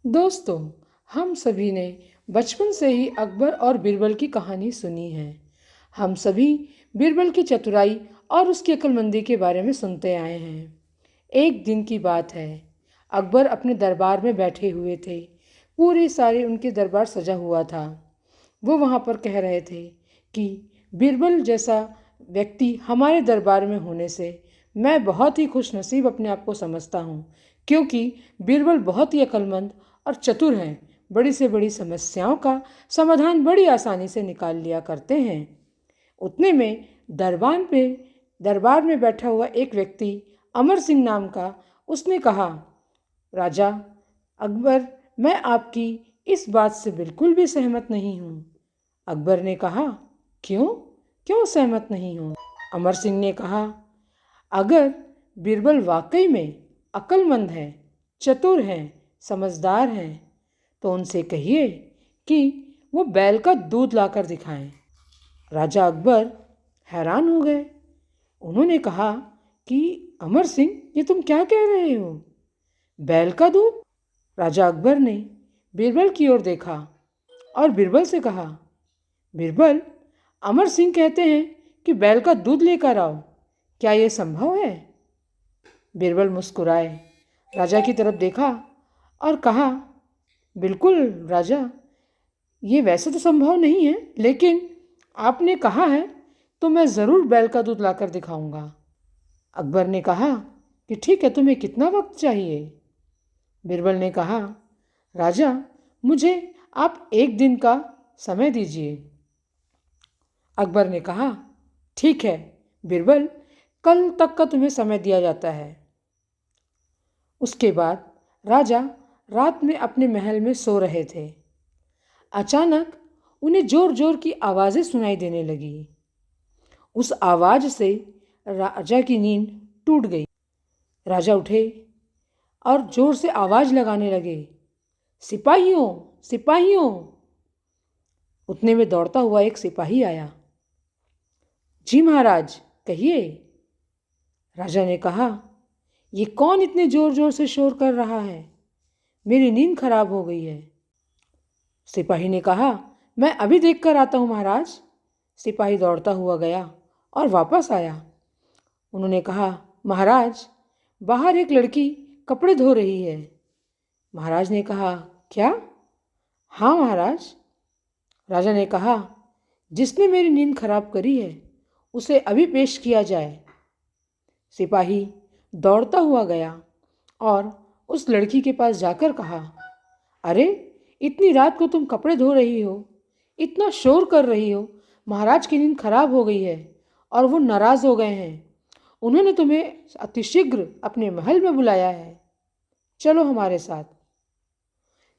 दोस्तों, हम सभी ने बचपन से ही अकबर और बीरबल की कहानी सुनी है। हम सभी बीरबल की चतुराई और उसकी अक्लमंदी के बारे में सुनते आए हैं। एक दिन की बात है, अकबर अपने दरबार में बैठे हुए थे। पूरे सारे उनके दरबार सजा हुआ था। वो वहाँ पर कह रहे थे कि बीरबल जैसा व्यक्ति हमारे दरबार में होने से मैं बहुत ही खुशनसीब अपने आप को समझता हूँ, क्योंकि बीरबल बहुत ही अक्लमंद और चतुर हैं। बड़ी से बड़ी समस्याओं का समाधान बड़ी आसानी से निकाल लिया करते हैं। उतने में दरबार में बैठा हुआ एक व्यक्ति, अमर सिंह नाम का, उसने कहा, राजा अकबर, मैं आपकी इस बात से बिल्कुल भी सहमत नहीं हूँ। अकबर ने कहा, क्यों क्यों सहमत नहीं हूँ? अमर सिंह ने कहा, अगर बीरबल वाकई में अक्लमंद है, चतुर हैं, समझदार हैं, तो उनसे कहिए कि वो बैल का दूध लाकर दिखाएं। राजा अकबर हैरान हो गए। उन्होंने कहा कि अमर सिंह, ये तुम क्या कह रहे हो? बैल का दूध? राजा अकबर ने बीरबल की ओर देखा और बीरबल से कहा, बीरबल, अमर सिंह कहते हैं कि बैल का दूध लेकर आओ, क्या यह संभव है? बीरबल मुस्कुराए, राजा की तरफ देखा और कहा, बिल्कुल राजा, ये वैसे तो संभव नहीं है, लेकिन आपने कहा है तो मैं ज़रूर बैल का दूध लाकर दिखाऊंगा। अकबर ने कहा कि ठीक है, तुम्हें कितना वक्त चाहिए? बीरबल ने कहा, राजा, मुझे आप एक दिन का समय दीजिए। अकबर ने कहा, ठीक है बीरबल, कल तक का तुम्हें समय दिया जाता है। उसके बाद राजा रात में अपने महल में सो रहे थे। अचानक उन्हें जोर जोर की आवाज़ें सुनाई देने लगी। उस आवाज़ से राजा की नींद टूट गई। राजा उठे और जोर से आवाज़ लगाने लगे, सिपाहियों सिपाहियों। उतने में दौड़ता हुआ एक सिपाही आया। जी महाराज, कहिए। राजा ने कहा, ये कौन इतने जोर जोर से शोर कर रहा है? मेरी नींद खराब हो गई है। सिपाही ने कहा, मैं अभी देख कर आता हूँ महाराज। सिपाही दौड़ता हुआ गया और वापस आया। उन्होंने कहा, महाराज, बाहर एक लड़की कपड़े धो रही है। महाराज ने कहा, क्या? हाँ महाराज। राजा ने कहा, जिसने मेरी नींद खराब करी है उसे अभी पेश किया जाए। सिपाही दौड़ता हुआ गया और उस लड़की के पास जाकर कहा, अरे, इतनी रात को तुम कपड़े धो रही हो, इतना शोर कर रही हो, महाराज की नींद खराब हो गई है और वो नाराज़ हो गए हैं। उन्होंने तुम्हें अतिशीघ्र अपने महल में बुलाया है, चलो हमारे साथ।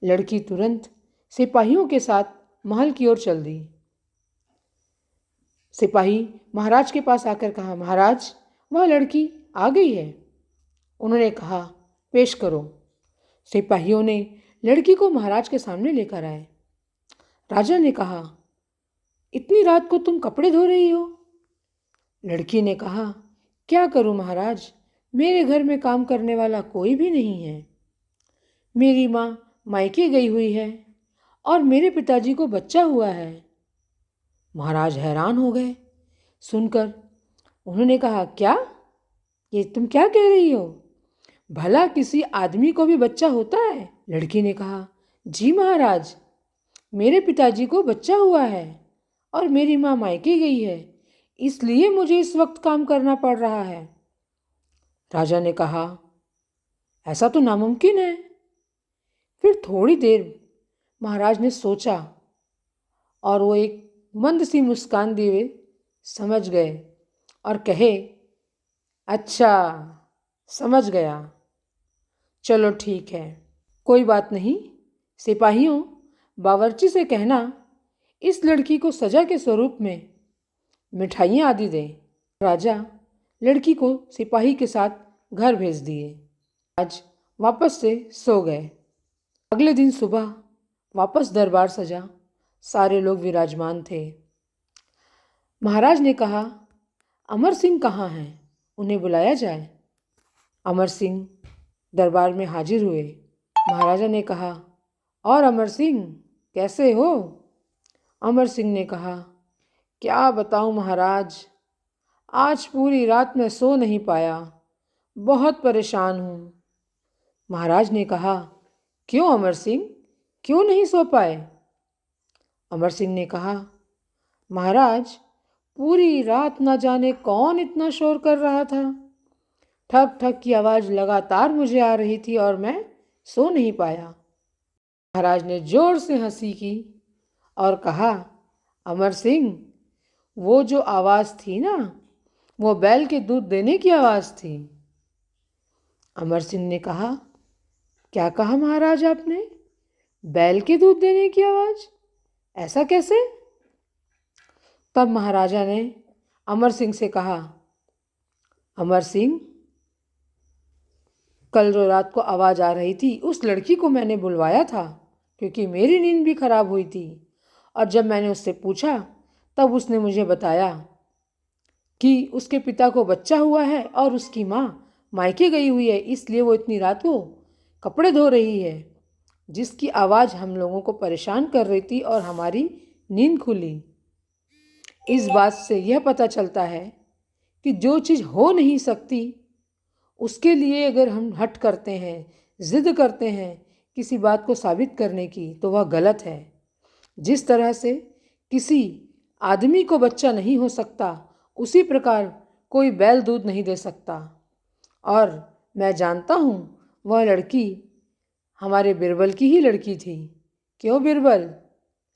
लड़की तुरंत सिपाहियों के साथ महल की ओर चल दी। सिपाही महाराज के पास आकर कहा, महाराज, वह लड़की आ गई है। उन्होंने कहा, पेश करो। सिपाहियों ने लड़की को महाराज के सामने लेकर आए। राजा ने कहा, इतनी रात को तुम कपड़े धो रही हो? लड़की ने कहा, क्या करूं महाराज, मेरे घर में काम करने वाला कोई भी नहीं है। मेरी माँ मायके गई हुई है और मेरे पिताजी को बच्चा हुआ है। महाराज हैरान हो गए सुनकर। उन्होंने कहा, क्या? ये तुम क्या कह रही हो? भला किसी आदमी को भी बच्चा होता है? लड़की ने कहा, जी महाराज, मेरे पिताजी को बच्चा हुआ है और मेरी माँ मायके गई है, इसलिए मुझे इस वक्त काम करना पड़ रहा है। राजा ने कहा, ऐसा तो नामुमकिन है। फिर थोड़ी देर महाराज ने सोचा और वो एक मंद सी मुस्कान दिए समझ गए और कहे, अच्छा, समझ गया, चलो ठीक है, कोई बात नहीं। सिपाहियों, बावर्ची से कहना इस लड़की को सजा के स्वरूप में मिठाइयाँ आदि दें। राजा लड़की को सिपाही के साथ घर भेज दिए। आज वापस से सो गए। अगले दिन सुबह वापस दरबार सजा, सारे लोग विराजमान थे। महाराज ने कहा, अमर सिंह कहाँ हैं? उन्हें बुलाया जाए। अमर सिंह दरबार में हाजिर हुए। महाराजा ने कहा, और अमर सिंह, कैसे हो? अमर सिंह ने कहा, क्या बताऊं महाराज, आज पूरी रात मैं सो नहीं पाया, बहुत परेशान हूँ। महाराज ने कहा, क्यों अमर सिंह, क्यों नहीं सो पाए? अमर सिंह ने कहा, महाराज, पूरी रात न जाने कौन इतना शोर कर रहा था। ठक ठक की आवाज़ लगातार मुझे आ रही थी और मैं सो नहीं पाया। महाराज ने जोर से हंसी की और कहा, अमर सिंह, वो जो आवाज़ थी ना, वो बैल के दूध देने की आवाज़ थी। अमर सिंह ने कहा, क्या कहा महाराज आपने? बैल के दूध देने की आवाज़? ऐसा कैसे? तब महाराजा ने अमर सिंह से कहा, अमर सिंह, कल जो रात को आवाज़ आ रही थी उस लड़की को मैंने बुलवाया था, क्योंकि मेरी नींद भी खराब हुई थी। और जब मैंने उससे पूछा तब उसने मुझे बताया कि उसके पिता को बच्चा हुआ है और उसकी माँ मायके गई हुई है, इसलिए वो इतनी रात को कपड़े धो रही है, जिसकी आवाज़ हम लोगों को परेशान कर रही थी और हमारी नींद खुली। इस बात से यह पता चलता है कि जो चीज़ हो नहीं सकती उसके लिए अगर हम हट करते हैं, ज़िद करते हैं किसी बात को साबित करने की, तो वह गलत है। जिस तरह से किसी आदमी को बच्चा नहीं हो सकता, उसी प्रकार कोई बैल दूध नहीं दे सकता। और मैं जानता हूँ वह लड़की हमारे बिरबल की ही लड़की थी। क्यों बिरबल,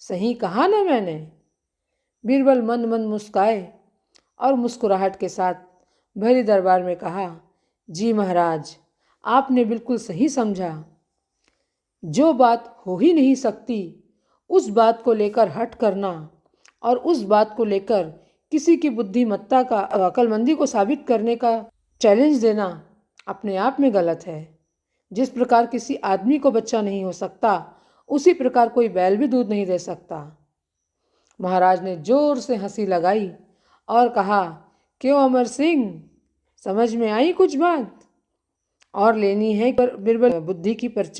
सही कहा ना मैंने? बिरबल मन मन मुस्काए और मुस्कुराहट के साथ भरी दरबार में कहा, जी महाराज, आपने बिल्कुल सही समझा। जो बात हो ही नहीं सकती उस बात को लेकर हट करना और उस बात को लेकर किसी की बुद्धिमत्ता का, अक्लमंदी को साबित करने का चैलेंज देना अपने आप में गलत है। जिस प्रकार किसी आदमी को बच्चा नहीं हो सकता, उसी प्रकार कोई बैल भी दूध नहीं दे सकता। महाराज ने जोर से हंसी लगाई और कहा, क्यों अमर सिंह, समझ में आई कुछ बात और लेनी है? बिरबल बुद्धि की परिचय